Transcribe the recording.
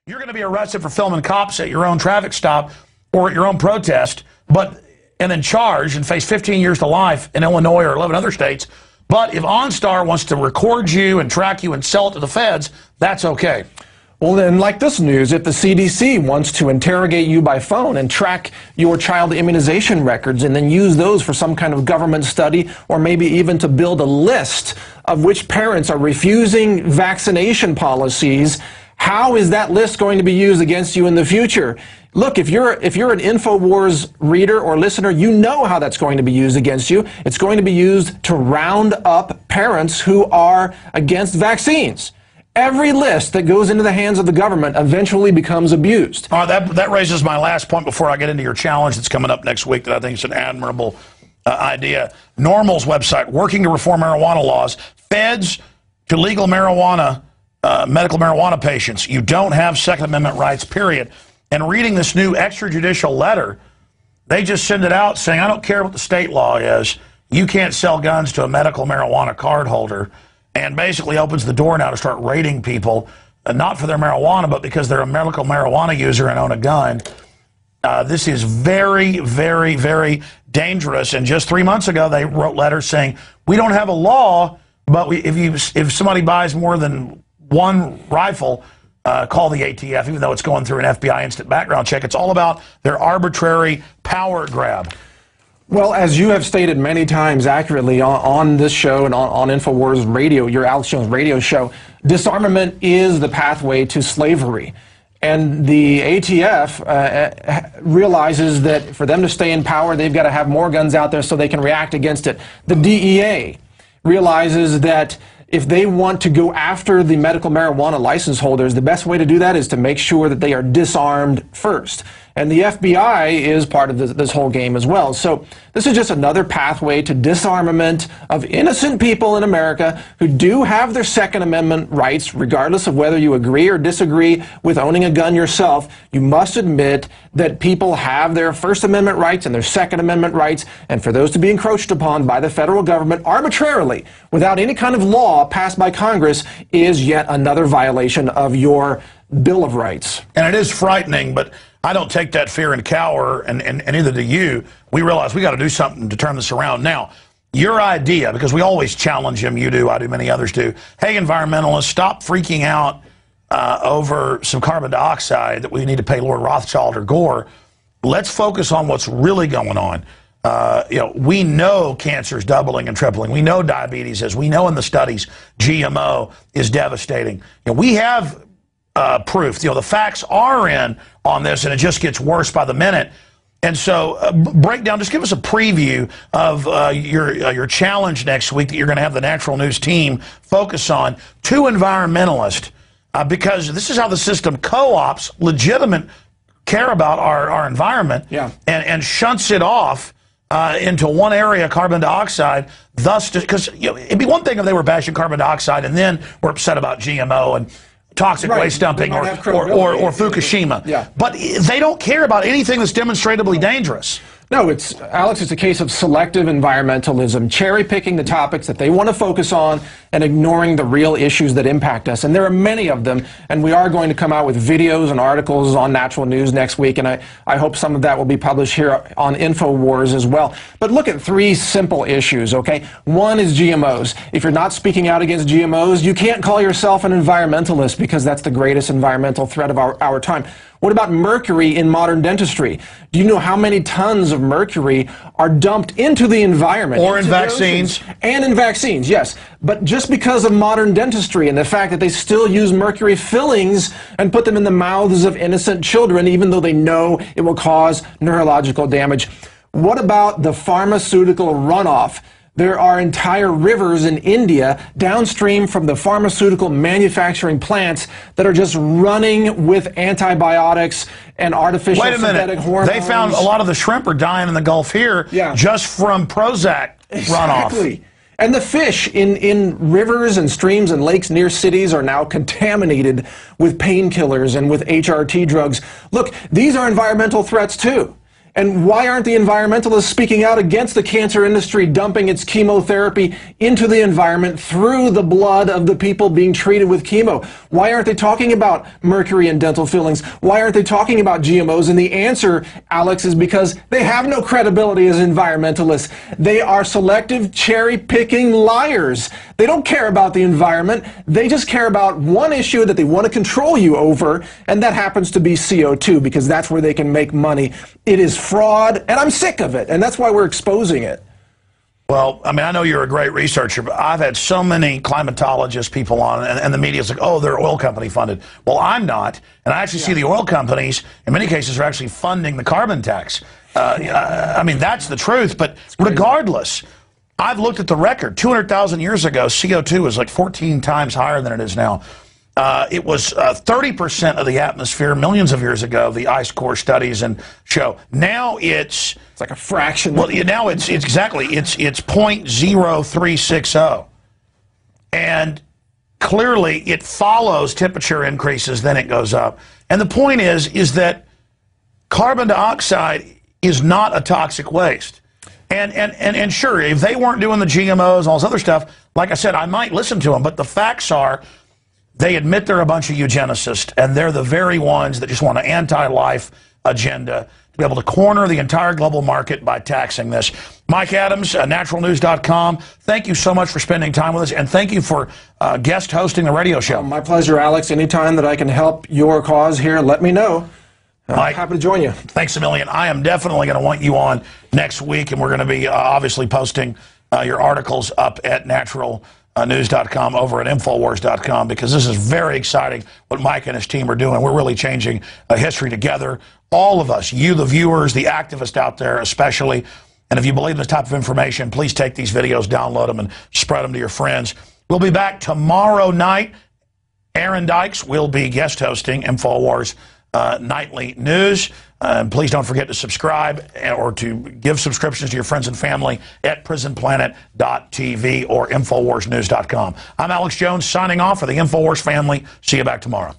You're going to be arrested for filming cops at your own traffic stop or at your own protest, and then charged and face 15 years to life in Illinois or 11 other states. But if OnStar wants to record you and track you and sell it to the feds, that's okay. Well, then, like this news, if the CDC wants to interrogate you by phone and track your child immunization records and then use those for some kind of government study, or maybe even to build a list of which parents are refusing vaccination policies, how is that list going to be used against you in the future? Look, if you're an Infowars reader or listener, you know how that's going to be used against you. It's going to be used to round up parents who are against vaccines. Every list that goes into the hands of the government eventually becomes abused. That raises my last point before I get into your challenge that's coming up next week that I think is an admirable idea. NORML's website, working to reform marijuana laws, feds to legal marijuana, medical marijuana patients. You don't have Second Amendment rights, period. And reading this new extrajudicial letter, they just send it out saying, I don't care what the state law is, you can't sell guns to a medical marijuana card holder, and basically opens the door now to start raiding people, not for their marijuana, but because they're a medical marijuana user and own a gun. This is very, very, very dangerous. And just 3 months ago, they wrote letters saying, we don't have a law, but if somebody buys more than one rifle, call the ATF, even though it's going through an FBI instant background check. It's all about their arbitrary power grab. Well, as you have stated many times accurately on this show and on Infowars Radio, your Alex Jones radio show, disarmament is the pathway to slavery. And the ATF realizes that for them to stay in power, they've got to have more guns out there so they can react against it. The DEA realizes that if they want to go after the medical marijuana license holders, the best way to do that is to make sure that they are disarmed first. And the FBI is part of this whole game as well. So this is just another pathway to disarmament of innocent people in America who do have their Second Amendment rights, regardless of whether you agree or disagree with owning a gun yourself. You must admit that people have their First Amendment rights and their Second Amendment rights, and for those to be encroached upon by the federal government arbitrarily, without any kind of law passed by Congress, is yet another violation of your Bill of Rights. And it is frightening, but I don't take that fear and cower, and neither do you. We realize we got to do something to turn this around. Now, your idea, because we always challenge him, you do, I do, many others do. Hey, environmentalists, stop freaking out over some carbon dioxide that we need to pay Lord Rothschild or Gore. Let's focus on what's really going on. We know cancer is doubling and tripling. We know diabetes is. We know in the studies GMO is devastating. We have proof. The facts are in on this, and it just gets worse by the minute. And so, breakdown. Just give us a preview of your challenge next week that you're going to have the Natural News team focus on to environmentalists, because this is how the system co-ops legitimate care about our environment, and shunts it off into one area, carbon dioxide. Thus, because it'd be one thing if they were bashing carbon dioxide and then we're upset about GMO and toxic waste dumping or Fukushima. But they don't care about anything that's demonstrably dangerous. No, Alex, it's a case of selective environmentalism, cherry-picking the topics that they want to focus on and ignoring the real issues that impact us. And there are many of them, and we are going to come out with videos and articles on Natural News next week, and I hope some of that will be published here on Infowars as well. But look at three simple issues, okay? One is GMOs. If you're not speaking out against GMOs, you can't call yourself an environmentalist, because that's the greatest environmental threat of our time. What about mercury in modern dentistry? Do you know how many tons of mercury are dumped into the environment? Or in vaccines. And in vaccines, yes. But just because of modern dentistry and the fact that they still use mercury fillings and put them in the mouths of innocent children, even though they know it will cause neurological damage. What about the pharmaceutical runoff? There are entire rivers in India downstream from the pharmaceutical manufacturing plants that are just running with antibiotics and artificial synthetic hormones. They found a lot of the shrimp are dying in the Gulf here just from Prozac runoff. And the fish in rivers and streams and lakes near cities are now contaminated with painkillers and with HRT drugs. Look, these are environmental threats too. And why aren't the environmentalists speaking out against the cancer industry dumping its chemotherapy into the environment through the blood of the people being treated with chemo? Why aren't they talking about mercury in dental fillings? Why aren't they talking about GMOs? And the answer, Alex, is because they have no credibility as environmentalists. They are selective, cherry-picking liars. They don't care about the environment. They just care about one issue that they want to control you over, and that happens to be CO2, because that's where they can make money. It is fraud, and I'm sick of it, and that's why we're exposing it. Well, I mean, I know you're a great researcher, but I've had so many climatologist people on, and the media's like, oh, they're oil company funded. Well, I'm not, and I actually see the oil companies, in many cases, are actually funding the carbon tax. I mean, that's the truth, but regardless, I've looked at the record. 200,000 years ago, CO2 was like 14 times higher than it is now. It was 30% of the atmosphere millions of years ago, the ice core studies and show. Now it's like a fraction. Well, now it's exactly, it's 0.0360. And clearly it follows temperature increases, then it goes up. And the point is that carbon dioxide is not a toxic waste. And sure, if they weren't doing the GMOs and all this other stuff, like I said, I might listen to them, but the facts are, they admit they're a bunch of eugenicists, and they're the very ones that just want an anti-life agenda to be able to corner the entire global market by taxing this. Mike Adams, naturalnews.com, thank you so much for spending time with us, and thank you for guest hosting the radio show. My pleasure, Alex. Anytime that I can help your cause here, let me know. Mike, happy to join you. Thanks a million. I am definitely going to want you on next week, and we're going to be obviously posting your articles up at naturalnews.com, over at Infowars.com, because this is very exciting what Mike and his team are doing. We're really changing history together. All of us, you, the viewers, the activists out there especially. And if you believe in this type of information, please take these videos, download them, and spread them to your friends. We'll be back tomorrow night. Aaron Dykes will be guest hosting Infowars Nightly News. Please don't forget to subscribe or to give subscriptions to your friends and family at prisonplanet.tv or InfowarsNews.com. I'm Alex Jones signing off for the Infowars family. See you back tomorrow.